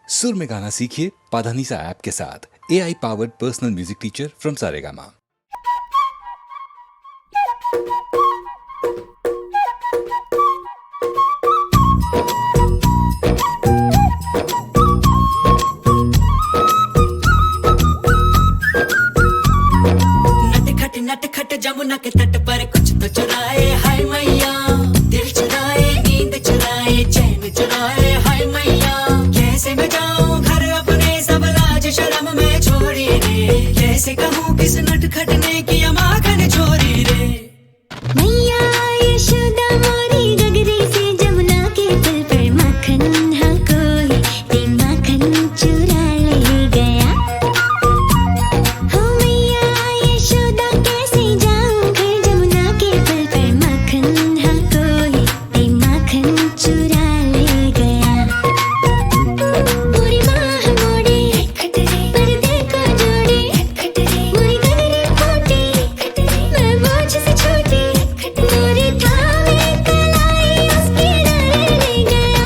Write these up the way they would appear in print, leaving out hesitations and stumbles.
सुर में गाना सीखिए पाधानीसा ऐप के साथ। AI powered personal music teacher from Saregama. नटखट जमुना के तट पर कुछ तो चुराए हाय मैया, दिल चुराए, नींद चुराए, चैन चुराए हाय मैया। कैसे मैं जाऊं घर अपने, सब लाज शर्म में छोड़ी रे। कैसे कहूँ किस नटखट ने किया माखन चोरी रे। मैया यशोदा मोरी गगरी से जमुना के पुल पर माखन हाँ कोई ते माखन चुरा ले गया। हो मैया यशोदा कैसे जाऊं घर जमुना के पुल पर माखन हाँ कोई ते माखन चुरा ले गया। पूरी माह मोड़ी पर्दे को जोड़ी, मोरी गगरी फूटी मैं बोझ से छोटी। मोरी थामे कलाई उसके डाले ले गया।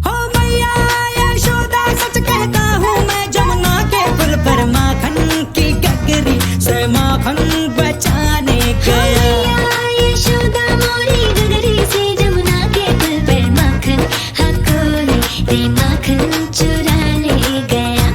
हो मैया यशोदा सच कहता हूँ मैं, जमुना के पुल पर माखन की गगरी से माखन बचाने गया। मैया यशोदा मोरी गगरी से जमुना के पुल पर माखन हाँ कोई ते माखन चुरा ले गया।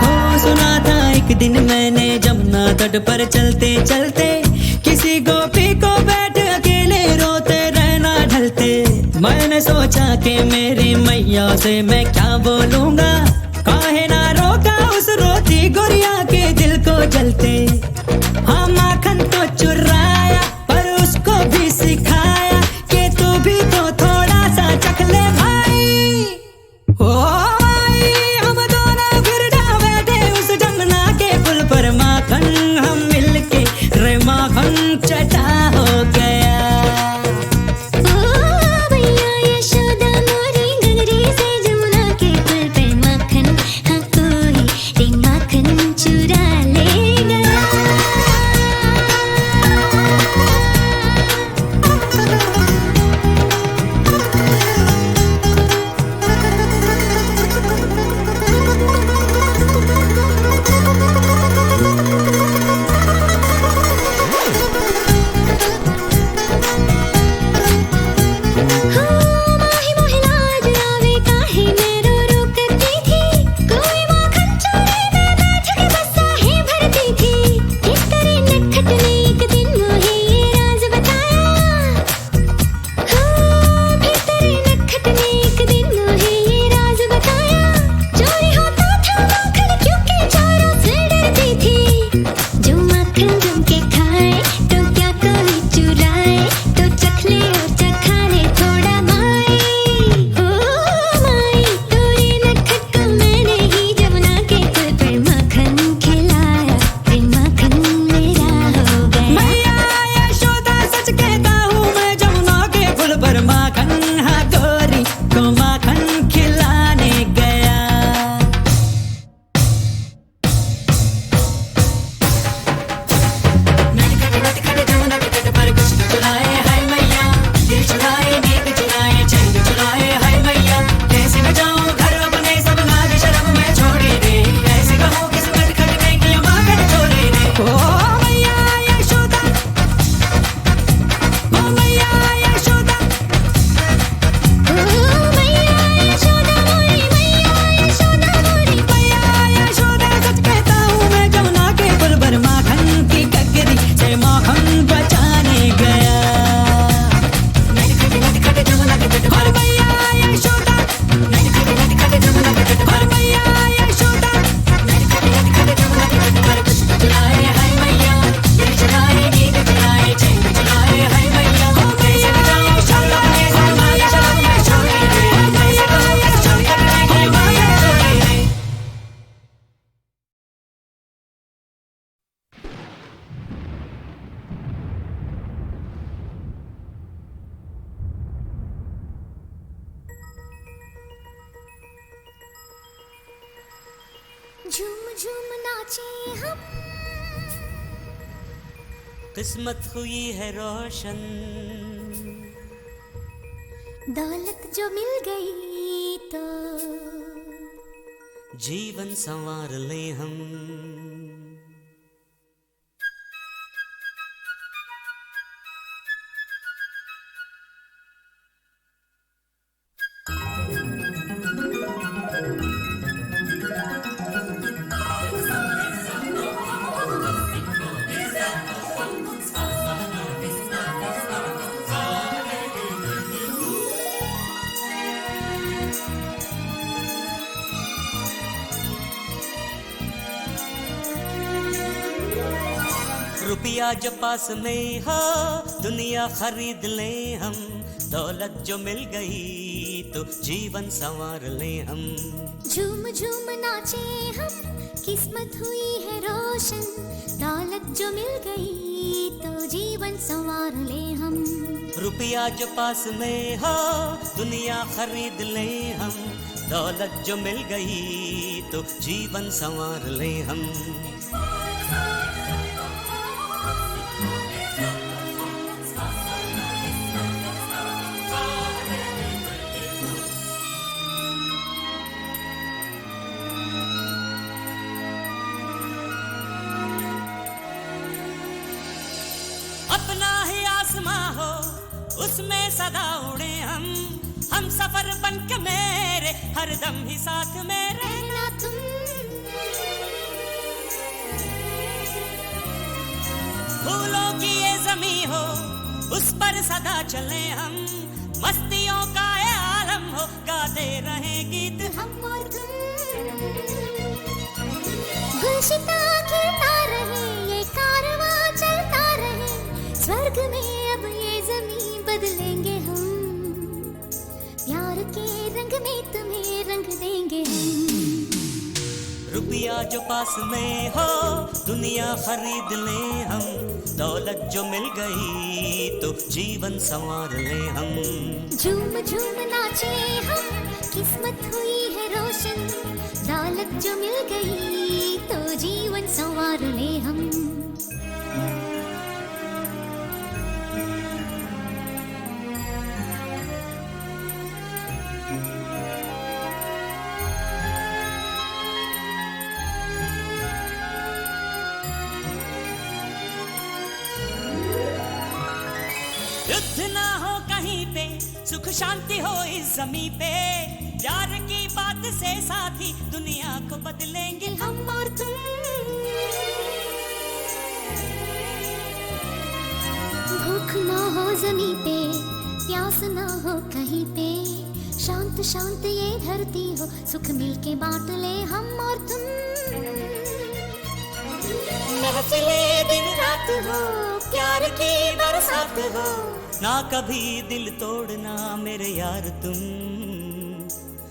हो सुना था एक दिन मैंने जमुना तट पर चलते चलते, किसी गोपी को बैठ अकेले रोते रहना ढलते। मैंने सोचा कि मेरी मैया से मैं क्या बोलूंगा, काहे ना रोका उस रोती गुड़िया के दिल को जलते। हाँ माखन तो चुराया पर उसको भी सिखाया कि तू भी तो थोड़ा सा चख ले भाई। ओ भाई हम दोनों फिर जा बैठे उस जमुना के पुल पर, माखन हम मिलके रे माखन चटा हो गया। ओ मैया यशोदा मोरी गगरी से जमुना के पुल पर माखन हाँ कोई ते माखन चुरा ले गया। माही मोहे लाज आवे काहे मैं रो रो करती थी। कोई माखन चोरी में बैठ के बस आहे भरती थी। किस तरह नटखट ने एक दिन मोहे ये राज बताया। फिर तरह नटखट ने एक दिन मोहे ये राज बताया। चोरी होता था माखन क्योंकि चोरों से डरती थी। जो माखन जम के खाए तो क्या कोई चुराए, तो चख ले और चखा ले थोड़ा माई। ओ माई तोरे नटखट को मैंने ही जमुना के पुल पर माखन खिलाया, फिर माखन मेरा हो गया। मैया यशोदा सच कहता हूँ मैं, जमुना के पुल पर माखन हाँ गोरी को माखन खिलाने गया। नटखट जमुना के तट पर कुछ तो चुराए हाय मैया, दिल चुराए, नींद चुराए, चैन चुराए हाय मैया। कैसे मैं जाऊं घर अपने, सब लाज शर्म में छोड़ी रे। कैसे कहूँ किस नटखट ने किया माखन चोरी रे। ओ मैया यशोदा, ओ मैया यशोदा, ओ मैया झूम झूम नाचे हम, किस्मत हुई है रोशन, दौलत जो मिल गई तो जीवन संवार ले हम। रुपया जो पास में हो दुनिया खरीद ले हम, दौलत जो मिल गई तो जीवन संवार ले हम। झूम झूम नाचे हम, किस्मत हुई है रोशन, दौलत जो मिल गई तो जीवन संवार ले हम। रुपया जो पास में हो दुनिया खरीद ले हम, दौलत जो मिल गई तो जीवन संवार ले हम। अपना ही आसमां हो उसमें सदा उड़े हम सफर बन के मेरे हरदम ही साथ में रहना तुम, फूलों की ये जमी हो उस पर सदा चले हम, मस्तियों का ये आलम हो गाते रहे गीत हम और तुम। गुलशिता खिलता रहे, ये कारवां चलता रहे, स्वर्ग में अब ये ज़मीं बदलेंगे हम, प्यार के रंग में तुम्हें रंग देंगे हम। रुपया जो पास में हो दुनिया खरीद ले हम, दौलत जो मिल गई तो जीवन संवार ले हम। झूम झूम नाचे हम, किस्मत हुई है रोशन, दौलत जो मिल गई तो जीवन संवार ले हम। युद्ध ना हो कहीं पे, सुख शांति हो इस जमी पे, प्यार की बात से साथी दुनिया को बदलेंगे हम और तुम। भूख ना हो जमी पे, प्यास ना हो कहीं पे, शांत शांत ये धरती हो, सुख मिलके बांट ले हम और तुम। महफिले दिन रात हो, प्यार की बरसात हो, ना कभी दिल तोड़ना मेरे यार तुम,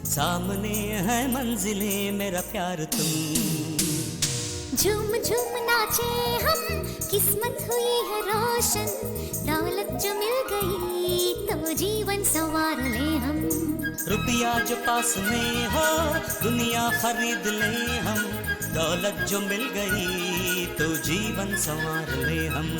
सामने है मंजिले मेरा प्यार तुम। झूम झूम नाचे हम, किस्मत हुई है रोशन, दौलत जो मिल गई तो जीवन संवार ले हम। रुपया जो पास में हो दुनिया खरीद ले हम, दौलत जो मिल गई तो जीवन संवार ले हम।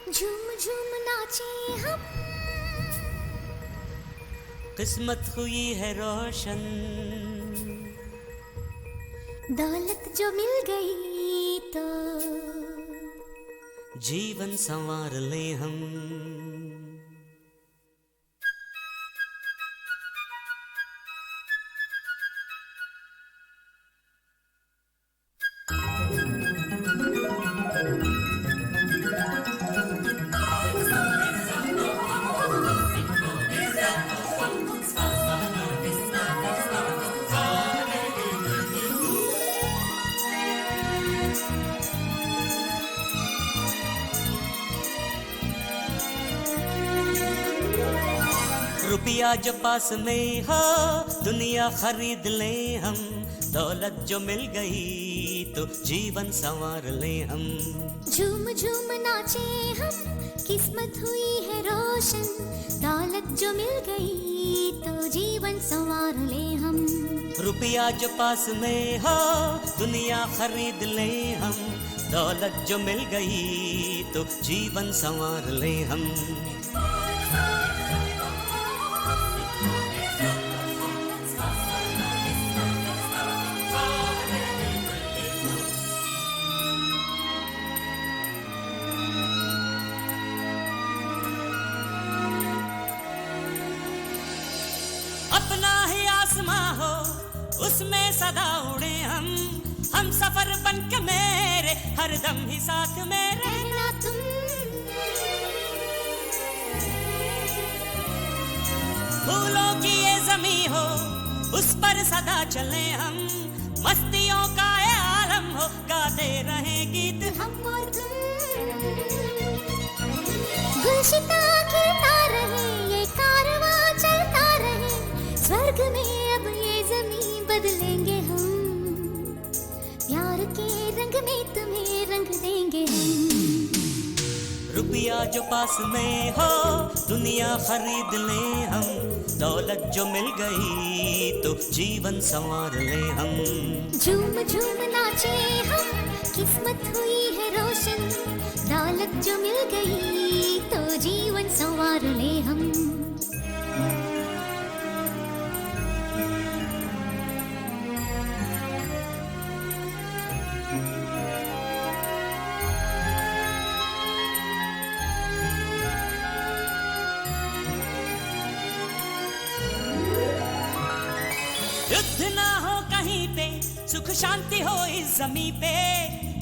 झूम झूम नाचे हम, किस्मत हुई है रोशन, दौलत जो मिल गई तो जीवन संवार ले हम। रुपया जो पास में हो दुनिया खरीद ले हम, दौलत जो मिल गई तो जीवन संवार ले हम। झूम झूम नाचे हम, किस्मत हुई है रोशन, दौलत जो मिल गई तो जीवन संवार ले हम। रुपया जो पास में हो दुनिया खरीद ले हम, दौलत जो मिल गई तो जीवन संवार ले हम। अपना ही आसमां हो उसमें सदा उड़े हम सफर बन के मेरे हरदम ही साथ में रहना तुम। फूलों की ये ज़मीं हो उस पर सदा चले हम, मस्तियों का ये आलम हो गाते रहे गीत हम और तुम। गुलशिता खिलता रहे ये कारवां चलता रहे, स्वर्ग में अब ये ज़मीं बदलेंगे हम, प्यार के रंग में तुम्हें रंग देंगे हम। रुपया जो पास में हो दुनिया खरीद ले हम, दौलत जो मिल गई तो जीवन संवार ले हम। झूम झूम नाचे हम, किस्मत हुई है रोशन, दौलत जो मिल गई तो जीवन संवार ले हम। युद्ध ना हो कहीं पे, सुख शांति हो इस जमीन पे,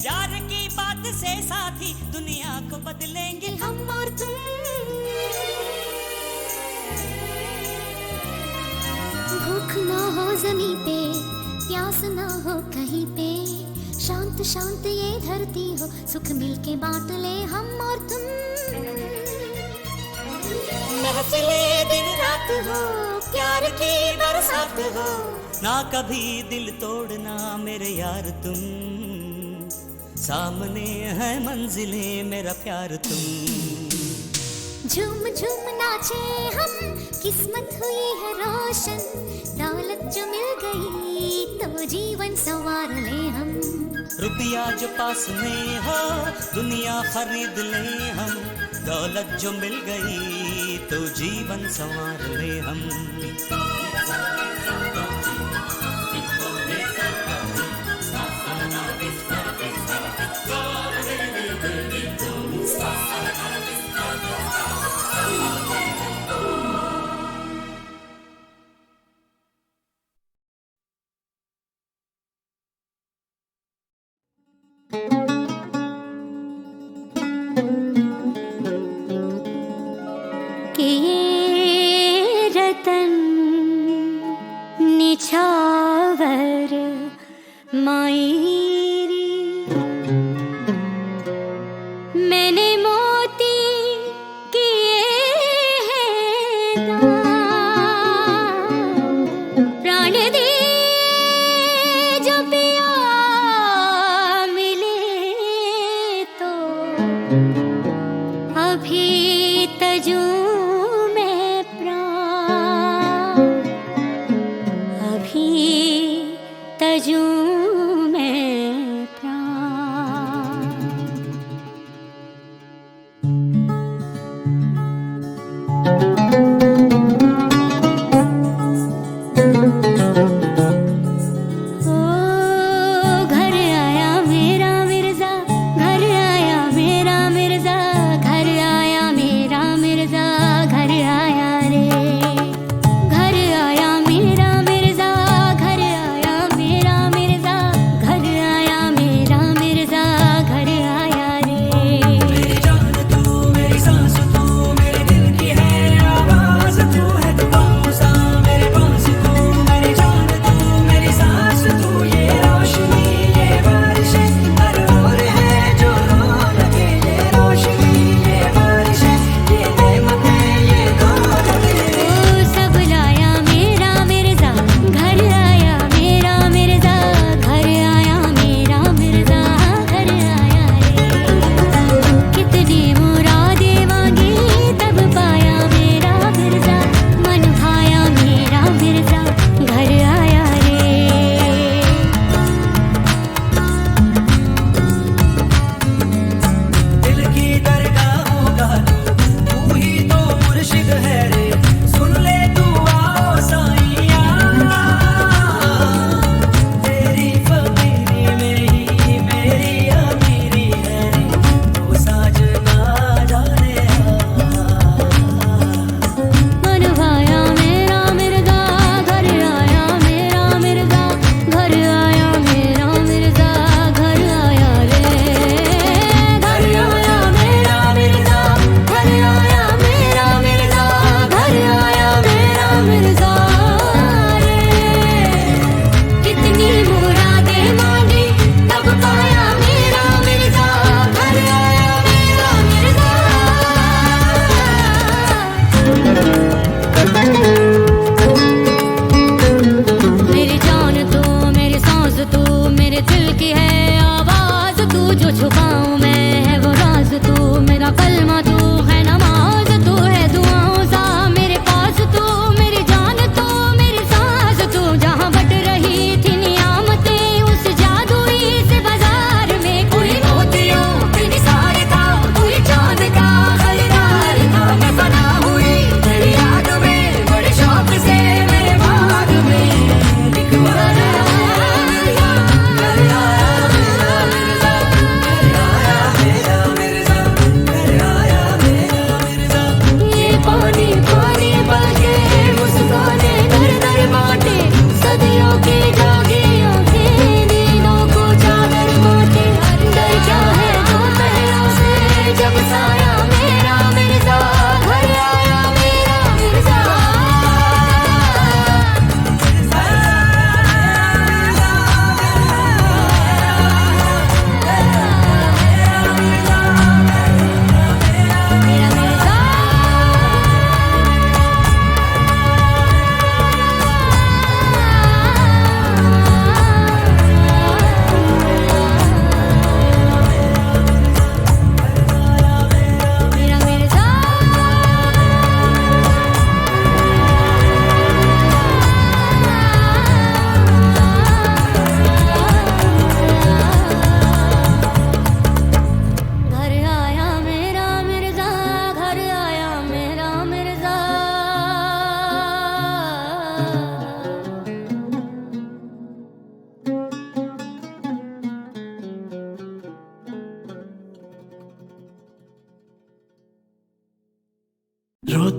प्यार की बात से साथी दुनिया को बदलेंगे हम और तुम। भूख ना हो जमीन पे, प्यास ना हो कहीं पे, शांत शांत ये धरती हो, सुख मिलके बांट ले हम और तुम। महफिले दिन रात हो, प्यार की बरसात हो, ना कभी दिल तोड़ना मेरे यार तुम, सामने है मंजिलें मेरा प्यार तुम। झूम झूम नाचे हम, किस्मत हुई है रोशन, दौलत जो मिल गई तो जीवन संवार ले हम। रुपया जो पास में हो दुनिया खरीद ले हम, दौलत जो मिल गई तो जीवन संवार ले हम। कि ये रतन निछावर मायरी, मैंने मोती किए हैं दान, प्राण दिए जो पिया मिले तो अभी तजू में प्राण, अभी तजू में प्राण। ओ घर आया मेरा मिर्जा, घर आया मेरा मिर्जा, घर आया मेरा मिर्जा, घर आया रे। घर आया मेरा मिर्जा, घर आया मेरा मिर्जा, घर आया मेरा मिर्जा, घर आया रे। मेरी जान तू मेरी सांस तू मेरे दिल की है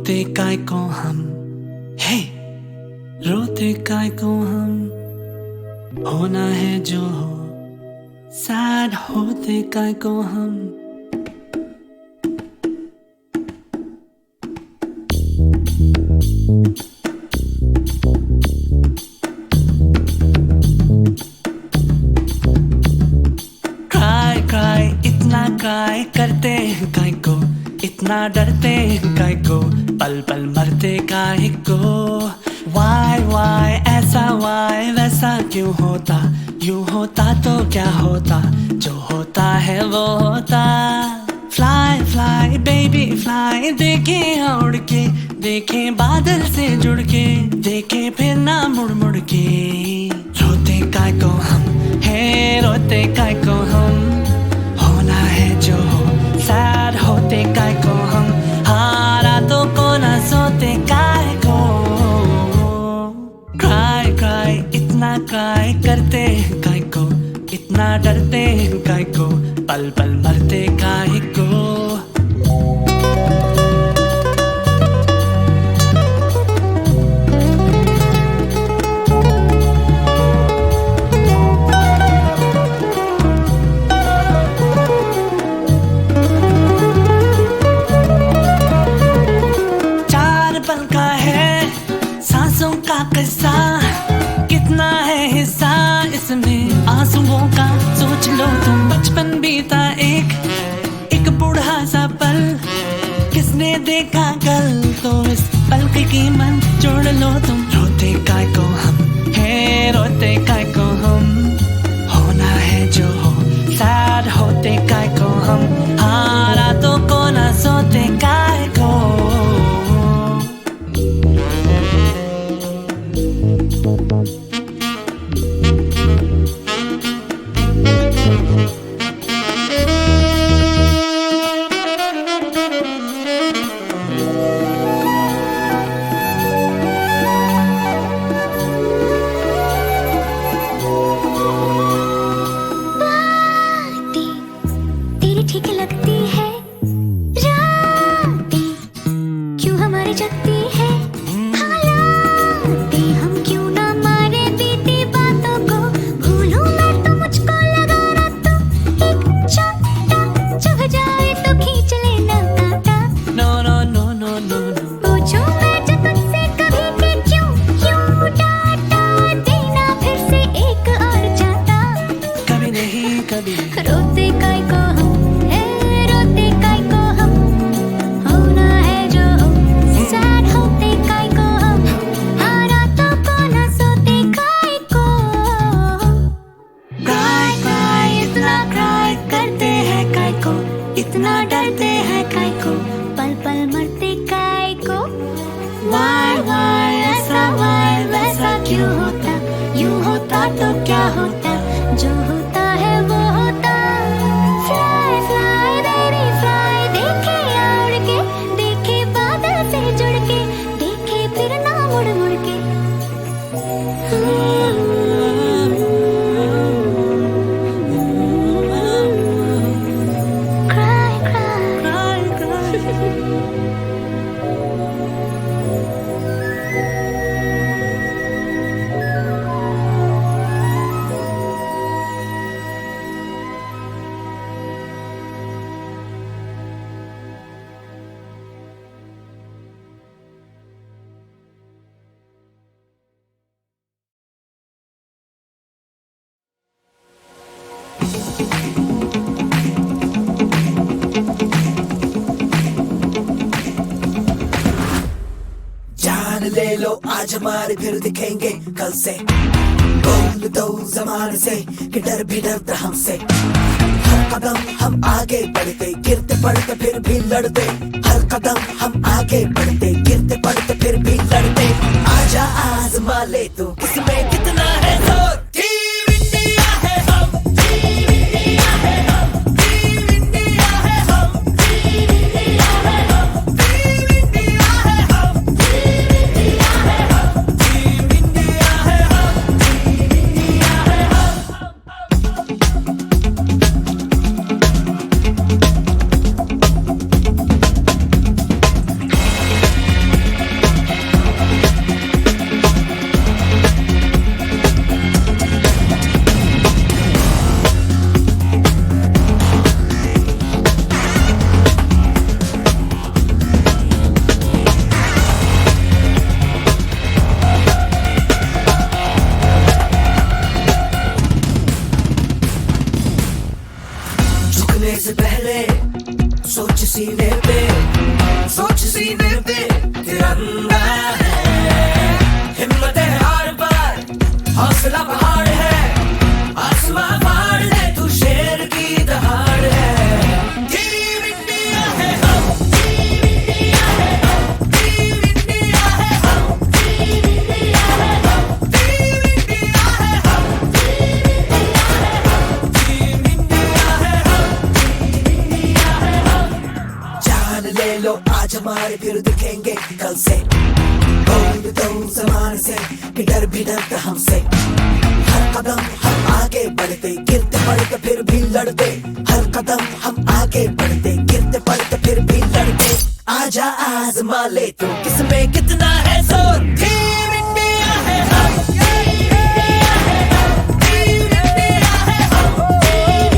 रोते काय को हम, हे रोते काय को हम, होना है जो हो, सैड होते काय को हम। क्राई क्राई इतना क्राई करते हैं काय को, इतना डरते हैं काय को, पल पल मरते काय को। वाई ऐसा वाई वैसा क्यों होता, यूं होता तो क्या होता, जो होता है वो होता। फ्लाई फ्लाई बेबी फ्लाई, देखे उड़ के, देखे बादल से जुड़ के, देखे फिर ना मुड़ मुड़ के। रोते काय को हम, है रोते काय को हम, होना है जो हो, सैड होते काय को हम, हारा तो को ना सोते काय को। क्राई क्राई इतना क्राई करते हैं काय को, इतना डरते हैं काय को, पल पल मरते काय को। चार पल का है सांसों का किस्सा, कितना है हिस्सा इसमें आंसुओं का, सोच लो तुम। बचपन बीता एक बूढ़ा सा पल, किसने देखा कल, तो इस पल की कीमत जोड़ लो तुम। रोते काय को हम, है रोते काय को हम, होना है जो हो, सैड होते काय को हम, हारा तो को ना सोते काय को। बातें तेरी ठीक लगती है, रातें क्यों हमारी जगती है, हालातें हम क्यों ना मारे बीती बातों को। भूलूं मैं तो मुझको लगा रातों, एक छोटा चुभ जाए तो खींच लेना कांटा। No no no no no no. पूछूं मैं जब तुझसे कभी कि क्यों डांटा, देना फिर से एक और चाहता। कभी नहीं कभी, रोते काय को हम, है रोते काय को हम, होना है जो हो, सैड होते काय को हम, हारा तो को ना सोते काय को। क्राई क्राई इतना क्राई करते हैं काय को, इतना डरते हैं काय को, पल पल मरते काय को। वाई ऐसा वाई वैसा क्यों होता, यूं होता तो क्या होता, जो होता है वो होता। फ्लाई फ्लाई बेबी फ्लाई, देखे उड़ के, देखे बादल से जुड़ के, देखे फिर ना मुड़ मुड़ के। क्राई क्राई जान ले लो आज हमारे, फिर दिखेंगे कल से। बोल दो जमाने से कि डर भी डरता हमसे। हर कदम हम आगे बढ़ते, गिरते पड़ते फिर भी लड़ते। हर कदम हम आगे बढ़ते, गिरते पड़ते फिर भी लड़ते। आजा आजमा ले तू, किसमें कितना है जोर। टीम इंडिया है हम, टीम इंडिया है हम, टीम इंडिया है हम, टीम इंडिया है हम, टीम इंडिया है हम, टीम इंडिया है हम, टीम इंडिया है हम, टीम इंडिया है हम। तिरंगा है। हिम्मत है हर बार, हौसला पहाड़ है, आसमां फाड़ दे तू शेर की दहाड़ है। टीम इंडिया है हम, टीम इंडिया है हम, टीम इंडिया है हम, टीम इंडिया है हम, टीम इंडिया है हम, टीम इंडिया है हम, टीम इंडिया है हम। जान ले लो आज हमारे फिर दिखेंगे कल से, बोल दो जमाने से कि डर भी डरता हमसे। हर कदम हम आगे बढ़ते, गिरते पड़ते फिर भी लड़ते। हर कदम हम आगे बढ़ते, गिरते पड़ते फिर भी लड़ते। आजा आजमा ले तू किसमें कितना है जोर। टीम इंडिया है हम, टीम इंडिया है हम, टीम इंडिया है हम, टीम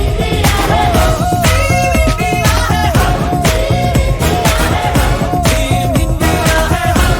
इंडिया है हम, टीम इंडिया है हम।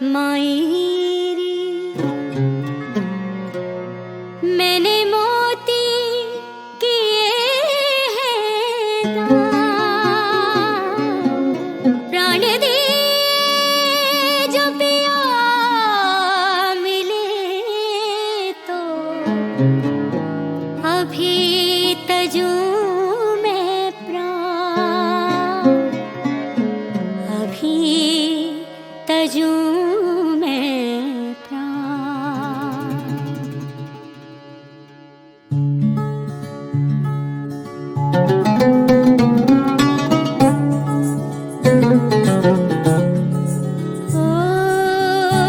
मायरी मैंने मोती किए हैं दान, प्राण दे जो पिया मिले तो अभी तजूं मैं प्राण, अभी तजूं मैं प्राण। ओ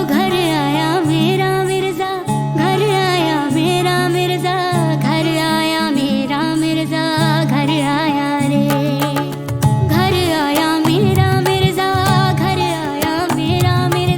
घर आया मेरा मिर्जा, घर आया मेरा मिर्जा, घर आया मेरा मिर्जा, घर आया रे। घर आया मेरा मिर्जा, घर आया मेरा मिर्जा,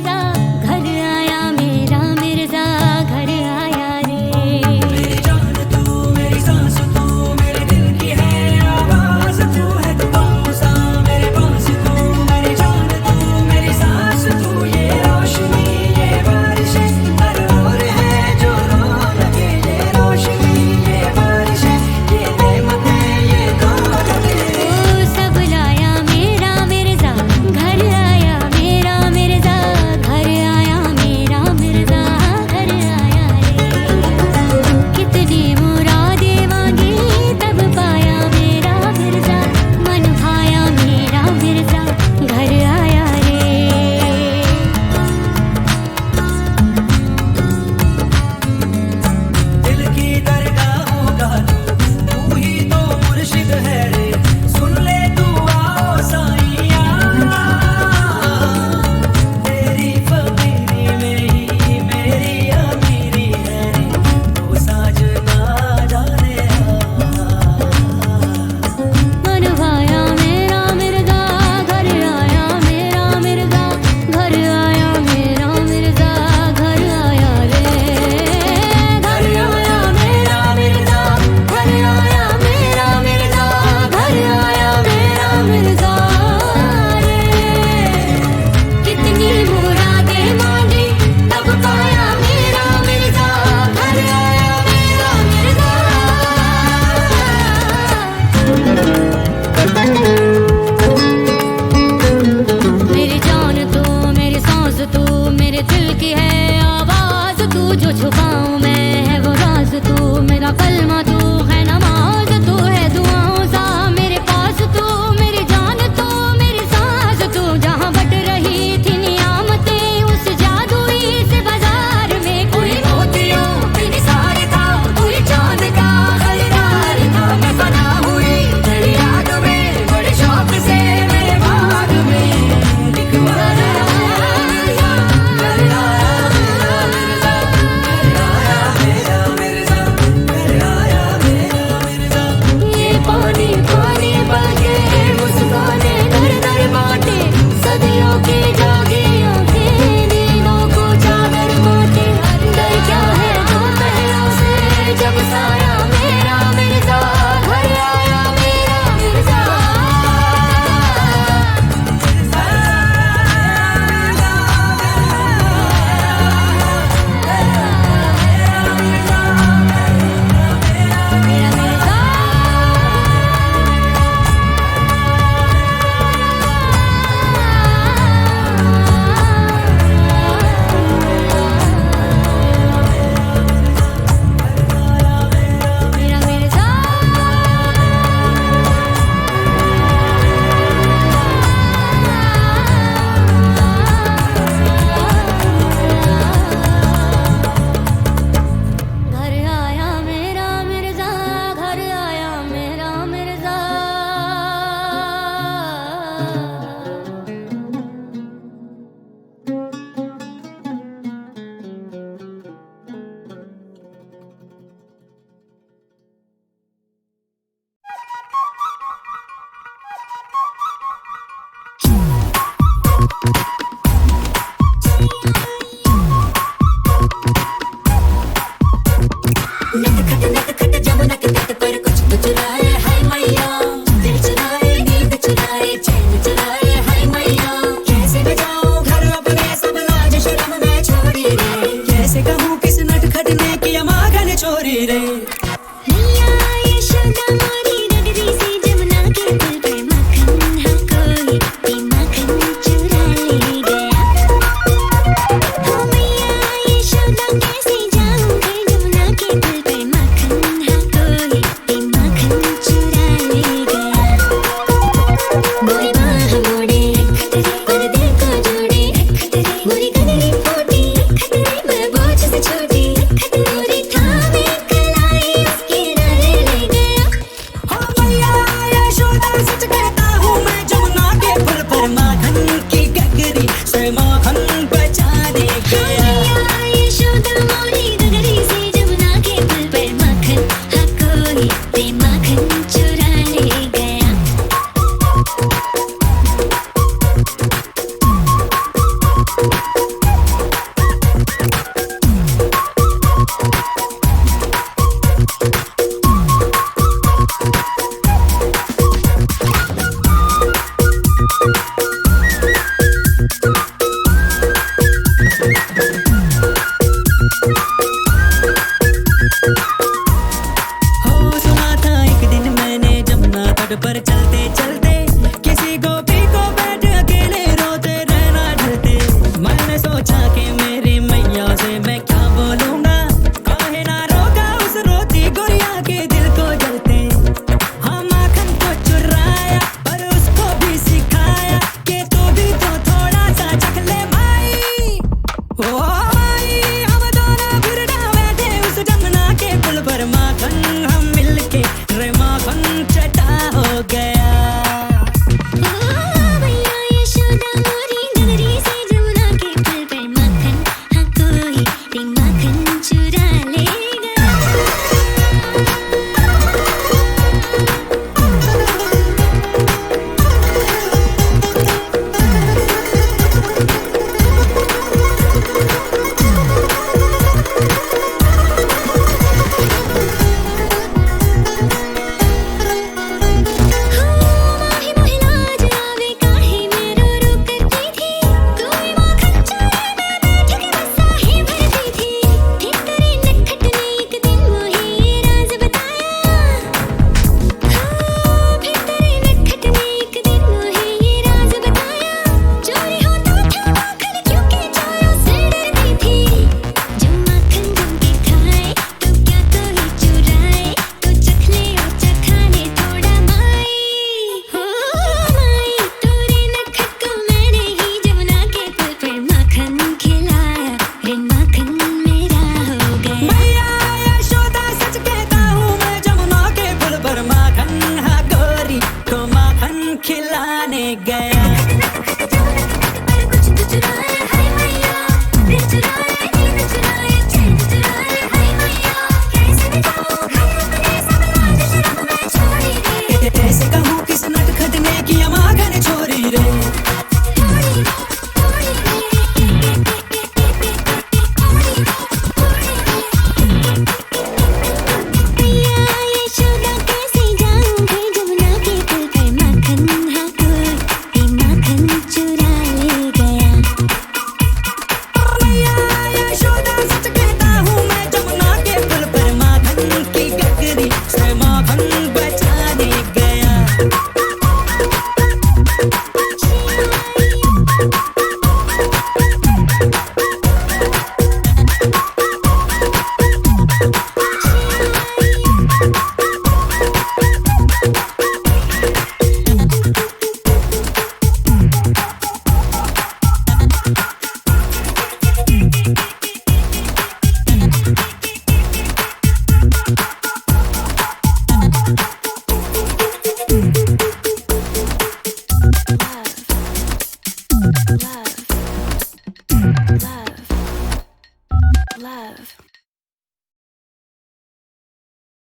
love.